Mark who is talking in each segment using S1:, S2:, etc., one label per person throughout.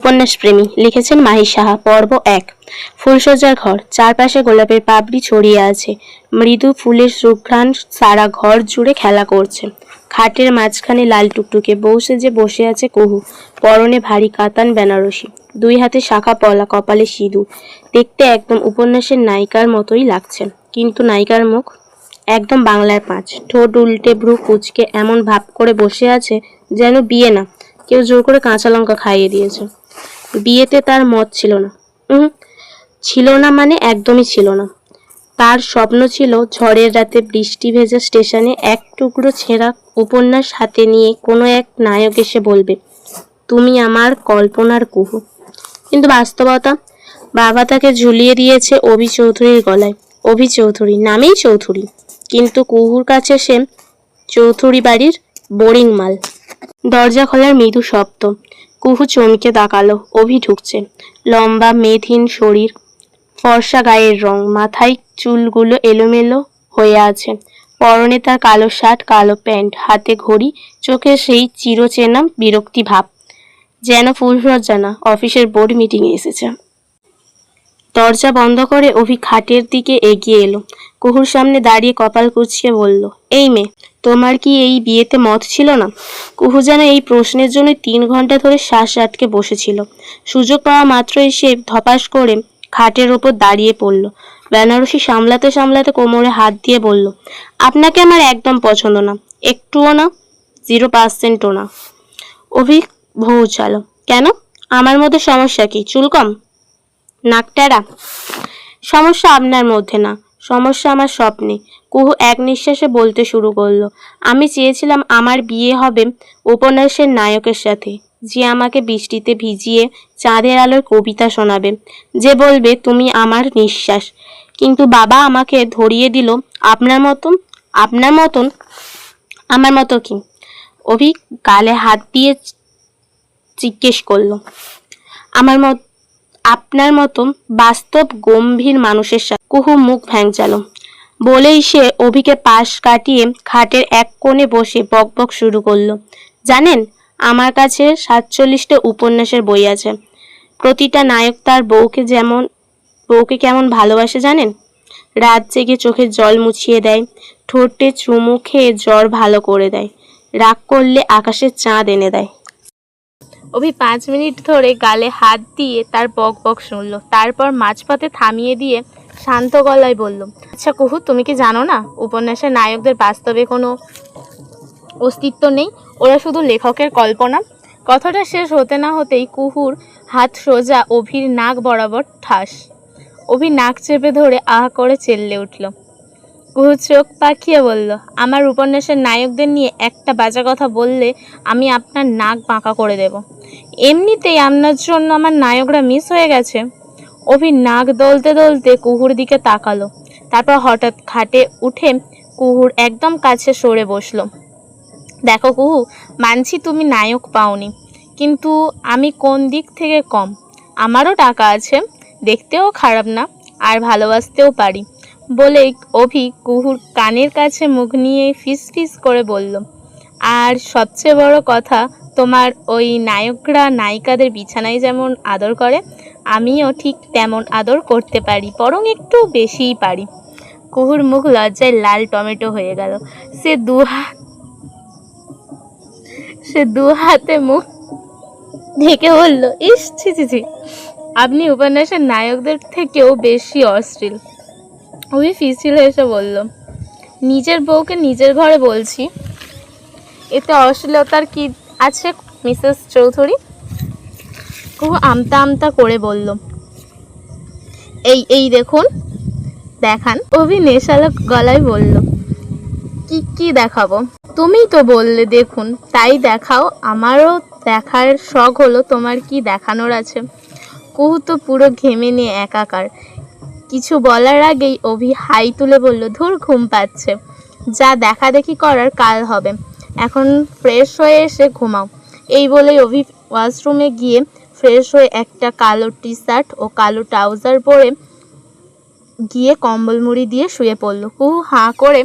S1: উপন্যাস প্রেমী লিখেছেন মাহি সাহা। পর্ব ১। ফুলসজ্জার ঘর, চারপাশে গোলাপের পাপড়ি ছড়িয়ে আছে, মৃদু ফুলের সুঘ্রাণ সারা ঘর জুড়ে খেলা করছে। খাটের মাঝখানে লাল টুকটুকে বউ সেজে বসে আছে কুহু, পরনে ভারী কাতান বেনারসি, দুই হাতে শাখা পলা, কপালে সিঁদুর। দেখতে একদম উপন্যাসের নায়িকার মতোই লাগছে, কিন্তু নায়িকার মুখ একদম বাংলার পাঁচ। ঠোঁট উল্টে, ভ্রু কুঁচকে এমন ভাব করে বসে আছে যেন বিয়ে না, কেউ জোর করে কাঁচা লঙ্কা খাইয়ে দিয়েছে। বিয়েতে তার মত ছিল না। ছিল না মানে একদমই ছিল না। তার স্বপ্ন ছিল ঝড়ের রাতে বৃষ্টি ভেজা স্টেশনে এক টুকরো ছেঁড়া উপন্যাস হাতে নিয়ে কোনো এক নায়ক এসে বলবে, তুমি আমার কল্পনার কুহু। কিন্তু বাস্তবতা, বাবা তাকে ঝুলিয়ে দিয়েছে অভি চৌধুরীর গলায়। অভি চৌধুরী নামেই চৌধুরী, কিন্তু কুহুর কাছে সে চৌধুরী বাড়ির বোরিং মাল। দরজা খোলার মৃদু শব্দ। কুহু চমকে তাকালো। অভি ঢুকছে। লম্বা মেদহীন শরীর, ফর্সা গায়ের রং, মাথায় চুলগুলো এলোমেলো হয়ে আছে। পরনে তার কালো শার্ট, কালো প্যান্ট, হাতে ঘড়ি, চোখে সেই চিরচেনা বিরক্তি ভাব, যেন ফুলসজ্জা না, অফিসের বোর্ড মিটিংয়ে এসেছে। দরজা বন্ধ করে অভি খাটের দিকে এগিয়ে এলো। কুহুর সামনে দাঁড়িয়ে কপাল কুঁচকে বলল, এই মেয়ে, তোমার কি এই বিয়েতে মত ছিল না? কুহু যেন এই প্রশ্নের জন্য ৩ ঘন্টা ধরে শ্বাস আটকে বসেছিল। সুযোগ পাওয়া মাত্রই সে ধপাস করে খাটের ওপর দাঁড়িয়ে পড়ল। বেনারসি সামলাতে সামলাতে কোমরে হাত দিয়ে বলল, আপনাকে আমার একদম পছন্দ না, একটুও না, 0%ও না। অভি ভৌ চালো, কেন? আমার মধ্যে সমস্যা কি? চুল কম, নাক টেরা? সমস্যা আপনার মধ্যে না, সমস্যা আমার স্বপ্নে। কুহু এক নিঃশ্বাসে বলতে শুরু করলো, আমি চেয়েছিলাম আমার বিয়ে হবে উপন্যাসের নায়কের সাথে, যে আমাকে বৃষ্টিতে ভিজিয়ে চাঁদের আলোর কবিতা শোনাবে, যে বলবে তুমি আমার নিঃশ্বাস। কিন্তু বাবা আমাকে ধরিয়ে দিল আপনার মতন আমার মতো কি? অভি গালে হাত দিয়ে জিজ্ঞেস করলো, আপনার মতো বাস্তব গম্ভীর মানুষের সাথে। কুহু মুখ ভ্যাংচালো। বলেই সে অভিকে পাশ কাটিয়ে খাটের এক কোণে বসে বকবক শুরু করলো, জানেন, আমার কাছে 47টা উপন্যাসের বই আছে। প্রতিটা নায়ক তার বউকে কেমন ভালোবাসে জানেন? রাত জেগে চোখের জল মুছিয়ে দেয়, ঠোঁটে চুমু খেয়ে জ্বর ভালো করে দেয়, রাগ করলে আকাশের চাঁদ এনে দেয়। অভি 5 মিনিট ধরে গালে হাত দিয়ে তার বক বক শুনল, তারপর মাঝপথে থামিয়ে দিয়ে শান্ত গলায় বলল, আচ্ছা কুহু, তুমি কি জানো না উপন্যাসের নায়কদের বাস্তবে কোনো অস্তিত্ব নেই, ওরা শুধু লেখকের কল্পনা? কথাটা শেষ হতে না হতেই কুহুর হাত সোজা অভির নাক বরাবর ঠাস। অভি নাক চেপে ধরে আহ করে চেল্লে উঠল। কুহু চোখ পাকিয়ে বলল, আমার উপন্যাসের নায়কদের নিয়ে একটা বাজে কথা বললে আমি আপনার নাক বাঁকা করে দেব। এমনিতেই আপনার জন্য আমার নায়করা মিস হয়ে গেছে। অভি নাক দলতে দলতে কুহুর দিকে তাকালো, তারপর হঠাৎ খাটে উঠে কুহুর একদম কাছে সরে বসলো। দেখো কুহু, মানছি তুমি নায়ক পাওনি, কিন্তু আমি কোন দিক থেকে কম? আমারও টাকা আছে, দেখতেও খারাপ না, আর ভালোবাসতেও পারি। বলে অভি কুহুর কানের কাছে মুখ নিয়ে ফিস ফিস করে বলল, আর সবচেয়ে বড় কথা, তোমার ওই নায়করা নায়িকাদের বিছানায় যেমন আদর করে, আমিও ঠিক তেমন আদর করতে পারি, বরং একটু বেশিই পারি। কুহুর মুখ লজ্জায় লাল টমেটো হয়ে গেল। সে দু হাতে মুখ ঢেকে বলল, ইস, ছি ছি ছি, আপনি উপন্যাসের নায়কদের থেকেও বেশি অশ্লীল। অভি ফিসিল হেসে বলল, নিজের বউকে নিজের ঘরে বলছি, এতে অশ্লীলতার কি আছে মিসেস চৌধুরী? কুহু আমতা আমতা করে বলল, এই দেখান। অভি নেশালো গলায় বলল, কি দেখাবো? তুমিই তো বললে দেখুন, তাই দেখাও। আমারও দেখার শখ হলো, তোমার কি দেখানোর আছে? কুহু তো পুরো ঘেমে নিয়ে একাকার। কিছু বলার আগেই অভি হাই তুলে বলল, ধুর, ঘুম পাচ্ছে, যা দেখা দেখি করার কাল হবে, এখন ফ্রেশ হয়ে এসে ঘুমাও। এই বলেই অভি ওয়াশরুমে গিয়ে ফ্রেশ হয়ে একটা কালো টি শার্ট ও কালো ট্রাউজার পরে গিয়ে কম্বল মুড়ি দিয়ে শুয়ে পড়ল। কুহু হাঁ করে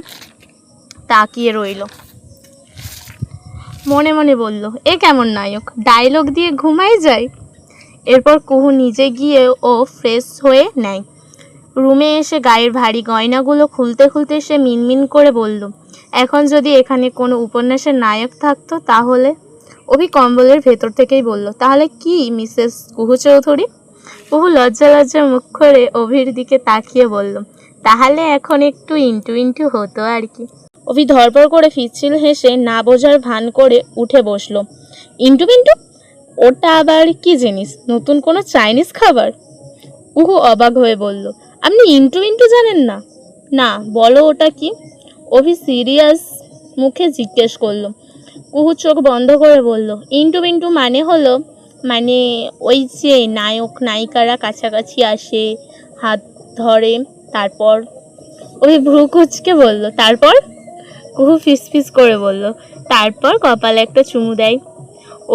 S1: তাকিয়ে রইল। মনে মনে বলল, এ কেমন নায়ক, ডায়লগ দিয়ে ঘুমাই যায়? এরপর কুহু নিজে গিয়ে ও ফ্রেশ হয়ে নেয়। রুমে এসে গায়ের ভারী গয়নাগুলো খুলতে খুলতে সে মিনমিন করে বলল, এখন যদি এখানে কোনো উপন্যাসের নায়ক থাকতো তাহলে? অভি কম্বলের ভেতর থেকেই বলল, তাহলে কি মিসেস কুহু চৌধুরী? কুহু লজ্জা লজ্জা মুখ করে অভির দিকে তাকিয়ে বলল, তাহলে এখন একটু ইন্টু ইন্টু হতো আর কি। অভি ধরপড় করে ফিচ্ছিল হেসে না বোঝার ভান করে উঠে বসলো। ইন্টু বিন্টু? ওটা আবার কি জিনিস? নতুন কোনো চাইনিজ খাবার? কুহু অবাক হয়ে বলল, আপনি ইন্টু ইন্টু জানেন না? না, বলো ওটা কি? অভি সিরিয়াস মুখে জিজ্ঞেস করলো। কুহু চোখ বন্ধ করে বলল, ইন্টু বিন্টু মানে হলো, মানে ওই যে নায়ক নায়িকারা কাছাকাছি আসে, হাত ধরে, তারপর? অভি ভ্রু কুচকে বলল, তারপর? কুহু ফিসফিস করে বলল, তারপর কপালে একটা চুমু দেয়।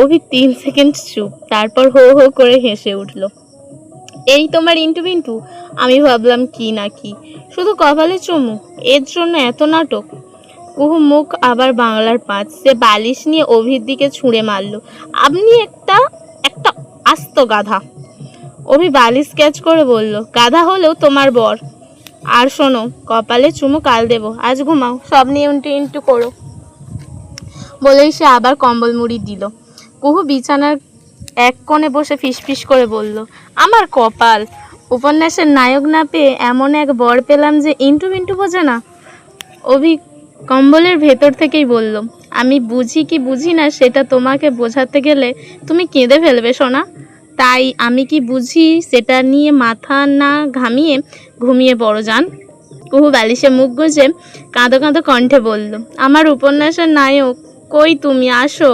S1: অভি 3 সেকেন্ড চুপ, তারপর হো হো করে হেসে উঠল। এই তোমার ইন্টু বিন্টু? আমি ভাবলাম কি না কি, শুধু কপালে চুমু, এর জন্য এত নাটক? কুহু মুখ আবার বাংলার পাঁচ, সে বালিশ নিয়ে অভির দিকে ছুঁড়ে মারল, আপনি একটা একটা আস্ত গাধা। অভি বালিশ ক্যাচ করে বলল, গাধা হলেও তোমার বর। আর শোনো, কপালে চুমু কাল দেব, আজ ঘুমাও, সব নিয়ে ইন্টু ইন্টু করো। বলেই সে আবার কম্বল মুড়ি দিল। কুহু বিছানার এক কোণে বসে ফিসফিস করে বলল, আমার কপাল, উপন্যাসের নায়ক না পেয়ে এমন এক বর পেলাম যে ইন্টু বিন্টু বোঝে না। অভি কম্বলের ভেতর থেকেই বলল, আমি বুঝি কি বুঝি না সেটা তোমাকে বোঝাতে গেলে তুমি কেঁদে ফেলবে সোনা। তাই আমি কি বুঝি সেটা নিয়ে মাথা না ঘামিয়ে ঘুমিয়ে পড়ো যান। কুহু বালিশে মুখ গুজে কাঁদো কাঁদো কণ্ঠে বলল, আমার উপন্যাসের নায়ক কই, তুমি আসো।